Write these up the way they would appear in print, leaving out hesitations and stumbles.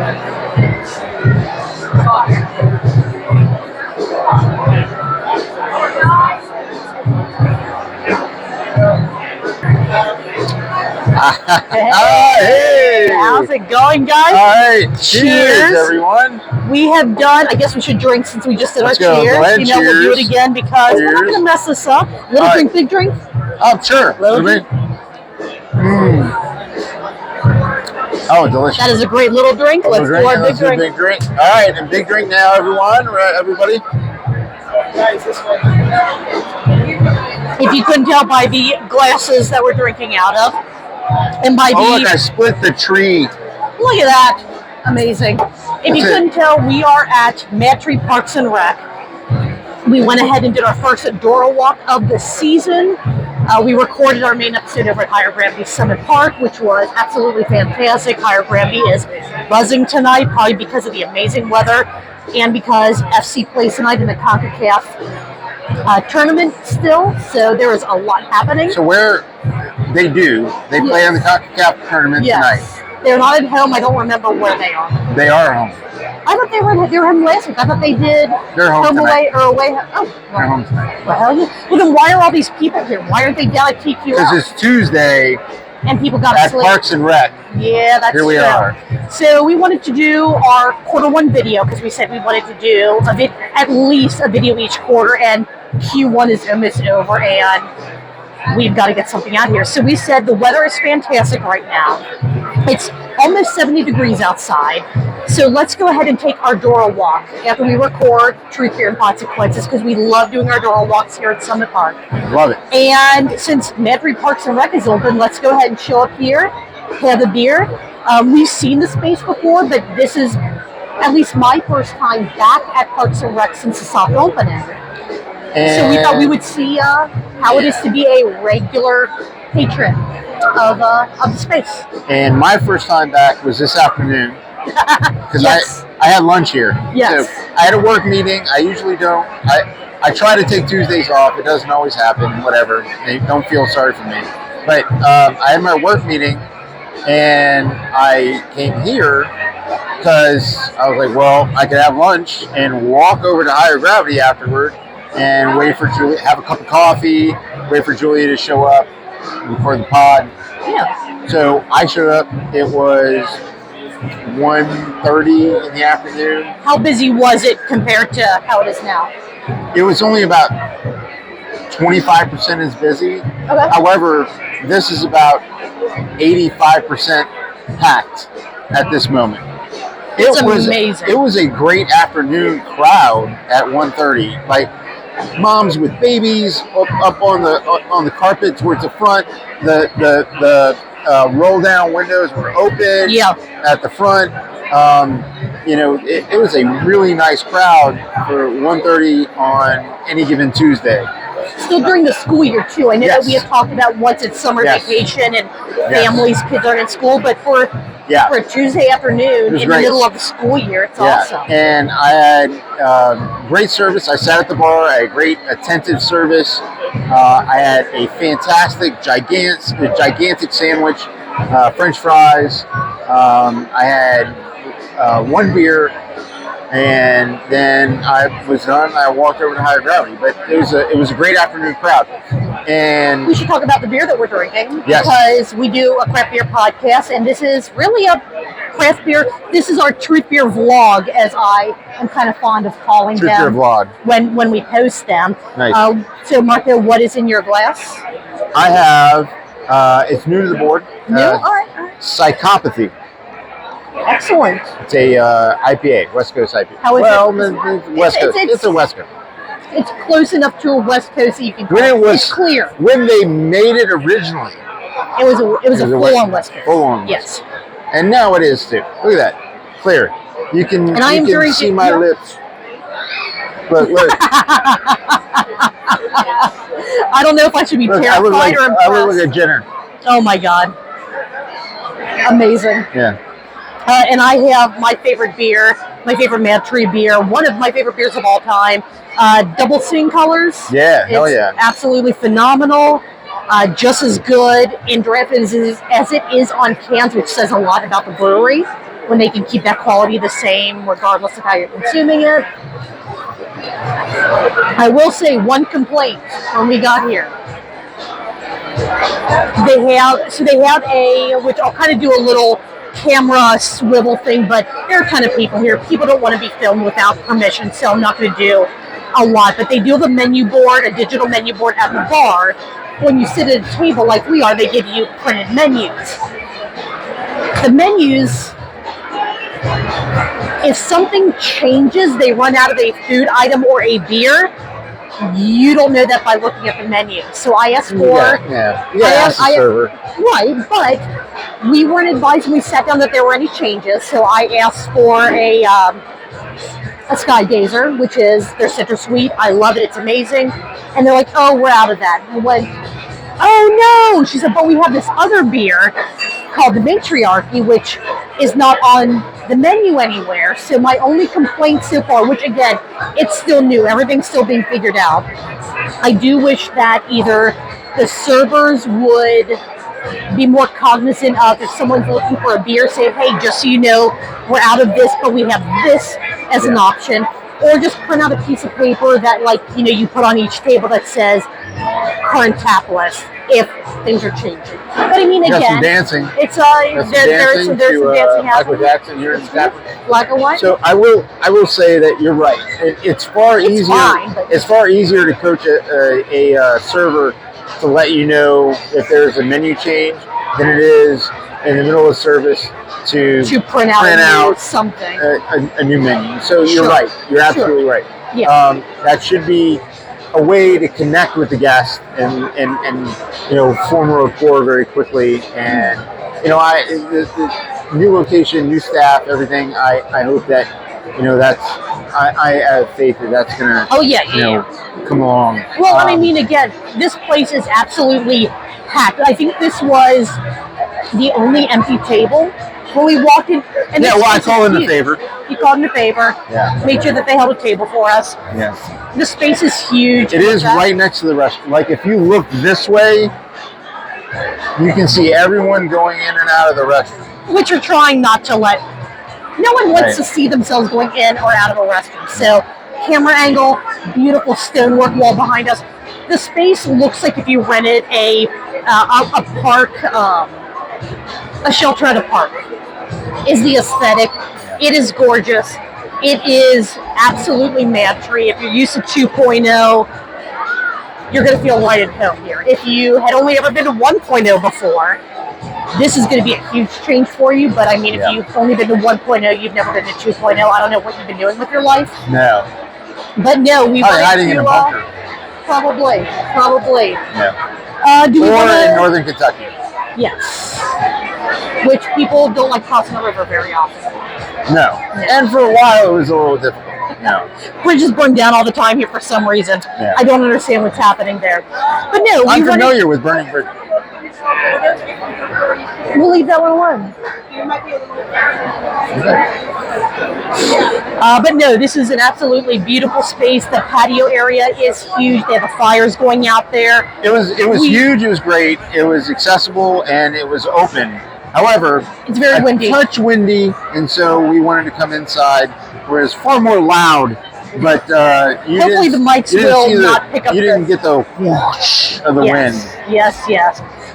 Hey! How's it going, guys? All right, cheers, everyone. We have done, I guess we should drink since we just did Let's our go. cheers. Go ahead, you know, we'll do it cheers. again because we're not Cheers. going to mess this up. Little drink, big drink? Oh, sure. Little drink. Oh, delicious. That is a great little drink. Let's do our big drink. Big drink. All right, and big drink now, everyone. Everybody. If you couldn't tell by the glasses that we're drinking out of, and by the... Oh, look, I split the tree. Look at that. Amazing. If you couldn't tell, we are at MadTree Parks and Rec. We went ahead and did our first DORA walk of the season. We recorded our main episode over at Higher Gravity Summit Park, which was absolutely fantastic. Higher Gravity is buzzing tonight, probably because of the amazing weather and because FC plays tonight in the CONCACAF tournament still. So there is a lot happening. So where they play in the CONCACAF tournament tonight. They're not at home. I don't remember where they are. They are home. I thought they were home last week. I thought they did They're home away or away. Oh, they're home tonight. Well, then why are all these people here? Why aren't they down at TQL? Because it's Tuesday and people got at sleep. Parks and Rec. Yeah, that's true. Here we are. So we wanted to do our Q1 video because we said we wanted to do at least a video each quarter, and Q1 is almost over, and we've got to get something out here. So we said the weather is fantastic right now. It's almost 70 degrees outside. So let's go ahead and take our DORA walk after we record Truth, Beer, and Consequences, because we love doing our DORA walks here at Summit Park. Love it. And since MadTree Parks and Rec is open, let's go ahead and show up here, have a beer. We've seen the space before, but this is at least my first time back at Parks and Rec since the soft opening. So we thought we would see how it is to be a regular patron of the space. And my first time back was this afternoon because I had lunch here. Yes. So I had a work meeting. I usually don't. I try to take Tuesdays off. It doesn't always happen. Whatever. They don't feel sorry for me. But I had my work meeting, and I came here because I was like, well, I could have lunch and walk over to Higher Gravity afterward and wait for Julia, have a cup of coffee, wait for Julia to show up before the pod. Yeah. So I showed up. It was 1:30 in the afternoon. How busy was it compared to how it is now? It was only about 25% as busy. Okay. However, this is about 85% packed at this moment. It's amazing. It was a great afternoon crowd at 1:30. Like moms with babies up on the carpet towards the front. The roll down windows were open. Yeah. At the front. It was a really nice crowd for 1:30 on any given Tuesday. Still during the school year too. I know that we have talked about once it's summer vacation and families, kids aren't in school, but for a Tuesday afternoon in the middle of the school year, it's awesome. And I had great service. I sat at the bar. I had great attentive service. I had a fantastic, gigantic sandwich, French fries. I had one beer, and then I was done. I walked over to Higher Gravity, but it was a great afternoon crowd. And we should talk about the beer that we're drinking because we do a craft beer podcast, and this is really a craft beer. This is our Truth Beer Vlog, as I am kind of fond of calling them. Truth Beer Vlog. When we post them. Nice. So Marco, what is in your glass? I have. It's new to the board. New. All right. Psychopathy. Excellent. It's a IPA, West Coast IPA. How is it? West Coast. It's a West Coast. It's close enough to a West Coast that you can. It's clear. When they made it originally, it was a full-on West Coast. Full-on. Yes. And now it is too. Look at that, clear. You can see my lips. But look. I don't know if I should be terrified or impressed. I look like a Jenner. Oh my God. Amazing. Yeah. And I have my favorite beer, my favorite MadTree beer, one of my favorite beers of all time, Double Sing Colors. Yeah, hell yeah. Absolutely phenomenal. Just as good in draft as it is on cans, which says a lot about the brewery. when they can keep that quality the same regardless of how you're consuming it. I will say one complaint when we got here. They have a, which I'll kind of do a little camera swivel thing, but there are a ton of people here. People don't want to be filmed without permission, so I'm not going to do a lot. But they do have a menu board, a digital menu board at the bar. When you sit at a table like we are, they give you printed menus. The menus, if something changes, they run out of a food item or a beer, you don't know that by looking at the menu. So I asked for... ask the server. Right, but we weren't advised when we sat down that there were any changes. So I asked for a Sky Gazer, which is their citrus sweet. I love it. It's amazing. And they're like, oh, we're out of that. And I went, oh, no. She said, but we have this other beer called the Matriarchy, which is not on the menu anywhere. So my only complaint so far, which again, it's still new, everything's still being figured out. I do wish that either the servers would be more cognizant of if someone's looking for a beer, say, hey, just so you know, we're out of this, but we have this as an option. Or just print out a piece of paper that, like, you know, you put on each table that says current tap list if things are changing. But I mean, again, some dancing. It's there's some dancing Michael happening. Jackson here in Stafford. Like a what? So I will say that you're right. It's far easier. Fine, but it's far easier to coach a server to let you know if there's a menu change than it is in the middle of service to print out something, a new menu. So you're right. You're absolutely right. Yeah. That should be a way to connect with the guest and you know, form a rapport very quickly. And you know, the new location, new staff, everything. I hope that, you know, I have faith that that's gonna come along. Well, and I mean, again, this place is absolutely packed. I think this was the only empty table when we walked in. And I called in a favor. You called in a favor. Yeah. Made sure that they held a table for us. Yes. The space is huge. It is right next to the restaurant. Like, if you look this way, you can see everyone going in and out of the restaurant. Which are trying not to let. No one wants to see themselves going in or out of a restaurant. So, camera angle, beautiful stonework wall behind us. The space looks like if you rented a park, a shelter at a park. Is the aesthetic. It is gorgeous. It is absolutely MadTree. If you're used to 2.0, you're going to feel right at home here. If you had only ever been to 1.0 before, this is going to be a huge change for you. But I mean, if you've only been to 1.0, you've never been to 2.0, I don't know what you've been doing with your life. No. But no, we probably hiding in a bunker. Probably. Yeah. In northern Kentucky. Yes. Which people don't like crossing the river very often. No. And for a while, it was a little difficult. No. Bridges burn down all the time here for some reason. Yeah. I don't understand what's happening there. But no, I'm familiar with burning bridges. We'll leave that one alone. But no, this is an absolutely beautiful space. The patio area is huge. They have fires going out there. It was huge. It was great. It was accessible and it was open. However, it's very windy. A touch windy, and so we wanted to come inside where it's far more loud. But hopefully the mics will not pick up. You didn't get the whoosh of the wind. Yes.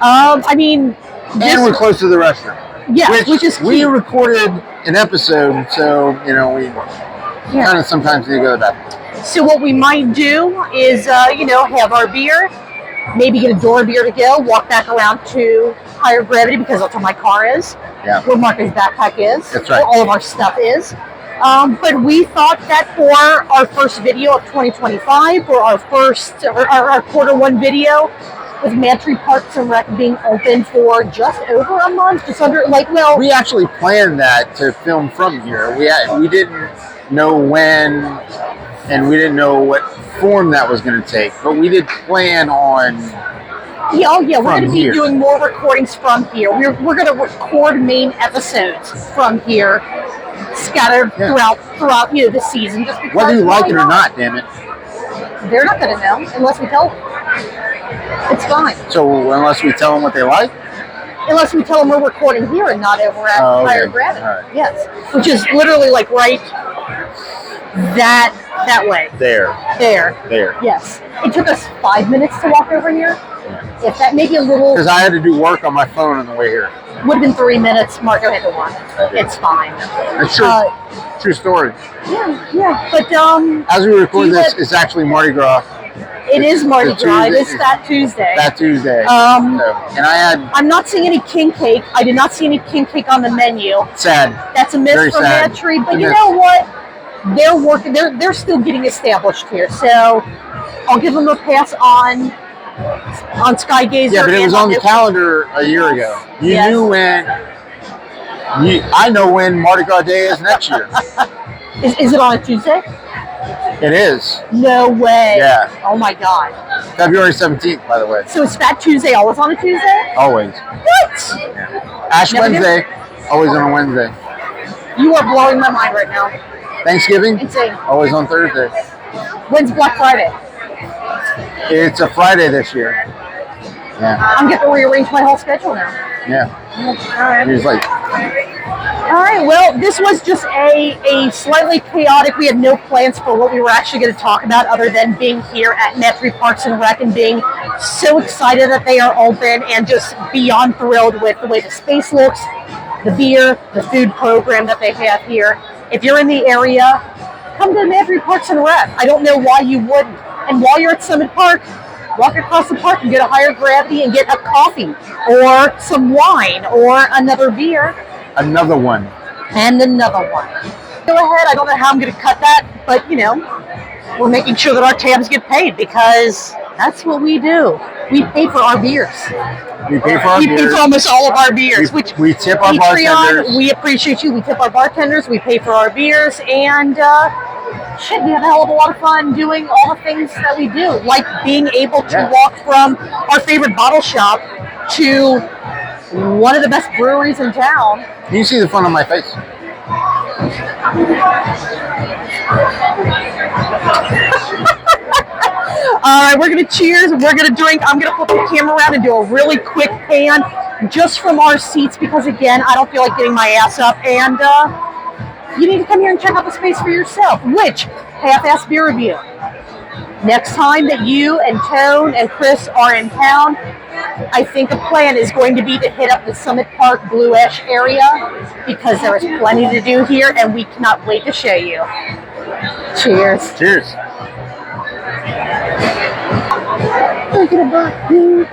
I mean, and we're close to the restaurant. Yeah, which is key. We recorded an episode, so you know we kind of sometimes need to go to that. So what we might do is, have our beer, maybe get a DORA beer to go, walk back around to Higher Gravity because that's where my car is. Yeah. Where Marco's backpack is. That's right. Where all of our stuff is. But we thought that for our first video of 2025, for our first, our quarter one video, with MadTree Parks and Rec being open for just over a month, just under, we actually planned that to film from here. We didn't know when, and we didn't know what form that was going to take, but we did plan on. We're going to be doing more recordings from here. We're going to record main episodes from here, scattered throughout the season. Just because, whether you like it or not, damn it. They're not going to know unless we tell them. It's fine. So unless we tell them what they like? unless we tell them we're recording here and not over at Higher Gravity. Right. Yes, which is literally like right that way. There. Yes. It took us 5 minutes to walk over here. Yeah. If that, maybe a little. Because I had to do work on my phone on the way here. Would have been 3 minutes. Marco had to walk. It's fine. It's true. True story. Yeah. But as we record this, it's actually Mardi Gras. It is Mardi Gras. It is Fat Tuesday. Fat Tuesday. And I'm not seeing any king cake. I did not see any king cake on the menu. Sad. That's a miss from MadTree. But you know what? They're working. They're still getting established here. So I'll give them a pass on Skygazer. Yeah, but it was on the calendar a year ago. You knew when. I know when Mardi Gras Day is next year. Is it on a Tuesday? It is. No way. Yeah. Oh my God. February 17th, by the way. So is Fat Tuesday always on a Tuesday? Always. What? Yeah. Ash Wednesday, always on a Wednesday. You are blowing my mind right now. Thanksgiving? Insane. Always on Thursday. When's Black Friday? It's a Friday this year. Yeah. I'm going to rearrange my whole schedule now. Yeah. All right. He's like. All right. Well, this was just a slightly chaotic. We had no plans for what we were actually going to talk about other than being here at MadTree Parks and Rec and being so excited that they are open and just beyond thrilled with the way the space looks, the beer, the food program that they have here. If you're in the area, come to MadTree Parks and Rec. I don't know why you wouldn't. And while you're at Summit Park, walk across the park and get a Higher Gravity and get a coffee or some wine or another beer. Another one. And another one. Go ahead. I don't know how I'm going to cut that, but, you know, we're making sure that our tabs get paid because that's what we do. We pay for our beers. We pay for our beers. We pay for almost all of our beers. We tip our bartenders. We appreciate you. We tip our bartenders. We pay for our beers. And, shit, we have a hell of a lot of fun doing all the things that we do. Like being able to walk from our favorite bottle shop to one of the best breweries in town. You see the fun on my face. All right, we're going to cheers. We're going to drink. I'm going to flip the camera around and do a really quick pan just from our seats because, again, I don't feel like getting my ass up. And you need to come here and check out the space for yourself, which half-ass beer review. Next time that you and Tone and Chris are in town, I think a plan is going to be to hit up the Summit Park Blue Ash area because there is plenty to do here and we cannot wait to show you. Cheers. Cheers. Thinking about you.